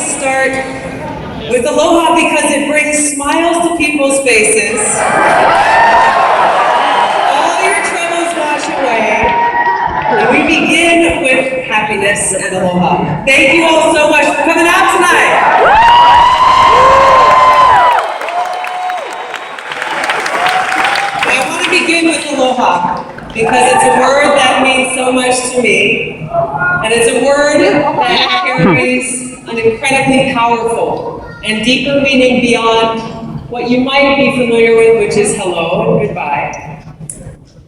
start with Aloha because it brings smiles to people's faces. All your troubles wash away. And we begin with happiness and Aloha. Thank you all so much for coming out tonight. I want to begin with Aloha because it's a word that means so much to me. And it's a word that carries an incredibly powerful and deeper meaning beyond what you might be familiar with, which is hello and goodbye.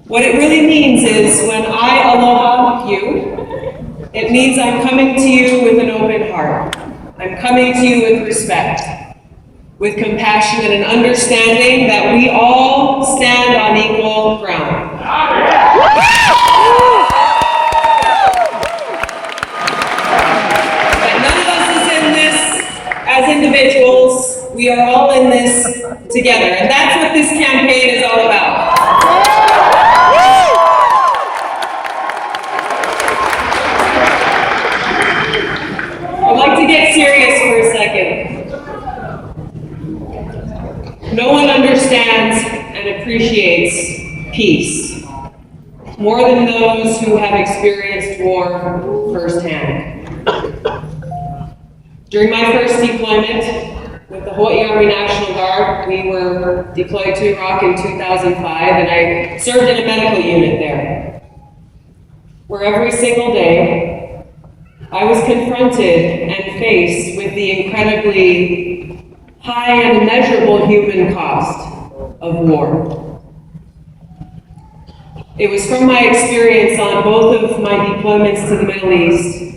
What it really means is when I aloha you, it means I'm coming to you with an open heart. I'm coming to you with respect, with compassion and an understanding that we all stand on equal ground. As individuals, we are all in this together, and that's what this campaign is all about. I'd like to get serious for a second. No one understands and appreciates peace more than those who have experienced war firsthand. During my first deployment with the Hawaii Army National Guard, we were deployed to Iraq in 2005, and I served in a medical unit there, where every single day I was confronted and faced with the incredibly high and immeasurable human cost of war. It was from my experience on both of my deployments to the Middle East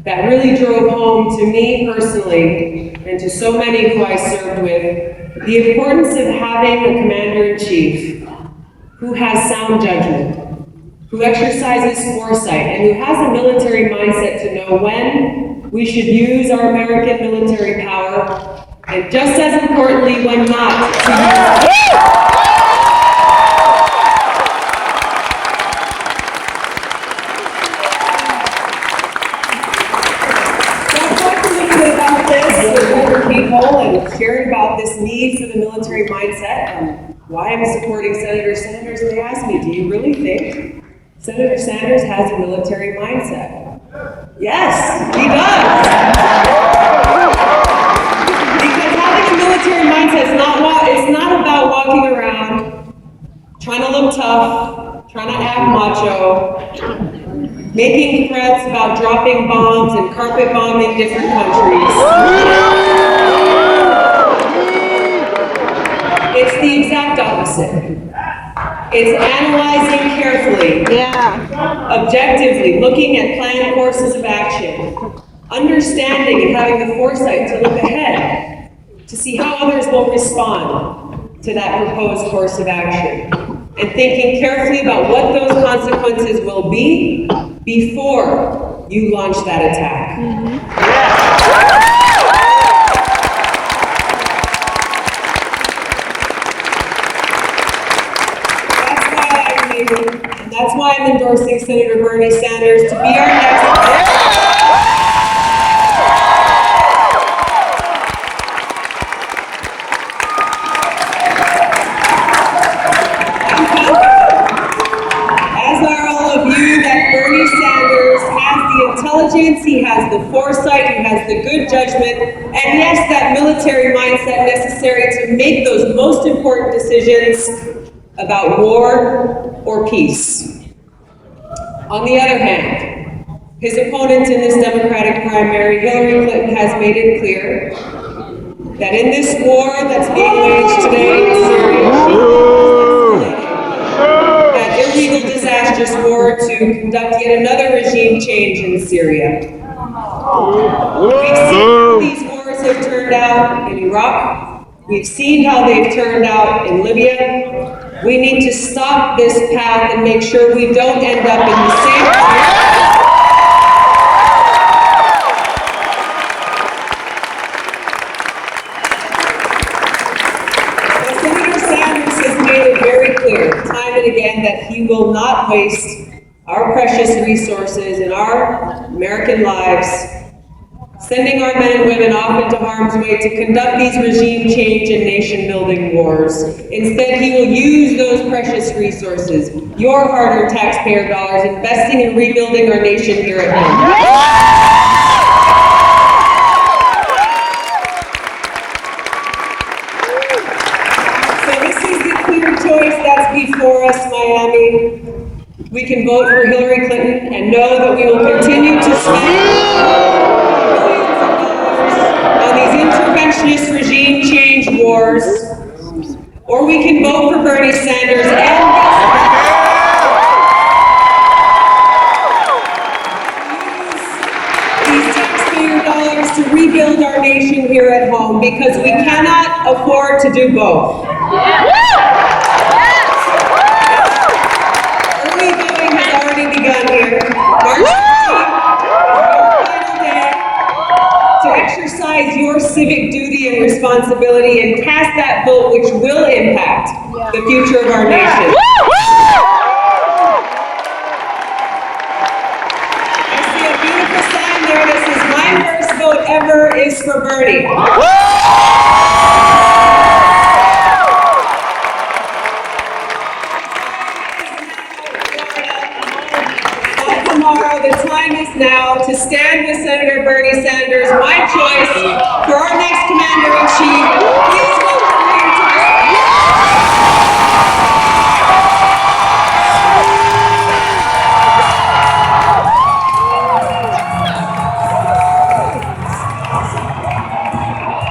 that really drove home to me personally, and to so many who I served with, the importance of having a commander-in-chief who has sound judgment, who exercises foresight, and who has a military mindset to know when we should use our American military power, and just as importantly, when not to use it. And sharing about this need for the military mindset and why I'm supporting Senator Sanders, and they asked me, do you really think Senator Sanders has a military mindset? Yes, he does. Because having a military mindset is not about walking around, trying to look tough, trying to act macho, making threats about dropping bombs and carpet bombing different countries. It's the exact opposite. It's analyzing carefully, objectively, looking at planned courses of action, understanding and having the foresight to look ahead, to see how others will respond to that proposed course of action, and thinking carefully about what those consequences will be before you launch that attack. And that's why I'm endorsing Senator Bernie Sanders to be our next As are all of you, that Bernie Sanders has the intelligence, he has the foresight, he has the good judgment, and yes, that military mindset necessary to make those most important decisions about war or peace. On the other hand, his opponent in this Democratic primary, Hillary Clinton, has made it clear that in this war that's being waged today in Syria, that illegal, disastrous war to conduct yet another regime change in Syria. We've seen how these wars have turned out in Iraq. We've seen how they've turned out in Libya. We need to stop this path and make sure we don't end up in the same Senator Sanders has made it very clear, time and again, that he will not waste our precious resources and our American lives sending our men and women off into harm's way to conduct these regime change and nation-building wars. Instead, he will use those precious resources, your hard-earned taxpayer dollars, investing in rebuilding our nation here at home. So this is the clear choice that's before us, Miami. We can vote for Hillary Clinton and know that we will continue to spend billions of dollars on these interventionist regime change wars, or we can vote for Bernie Sanders and use these taxpayer dollars to rebuild our nation here at home, because we cannot afford to do both. Begun here. March 15th, your final day to exercise your civic duty and responsibility and cast that vote which will impact the future of our nation. I see a beautiful sign there that says, "My first vote ever is for Bernie." Tomorrow, the time is now to stand with Senator Bernie Sanders, my choice for our next commander-in-chief.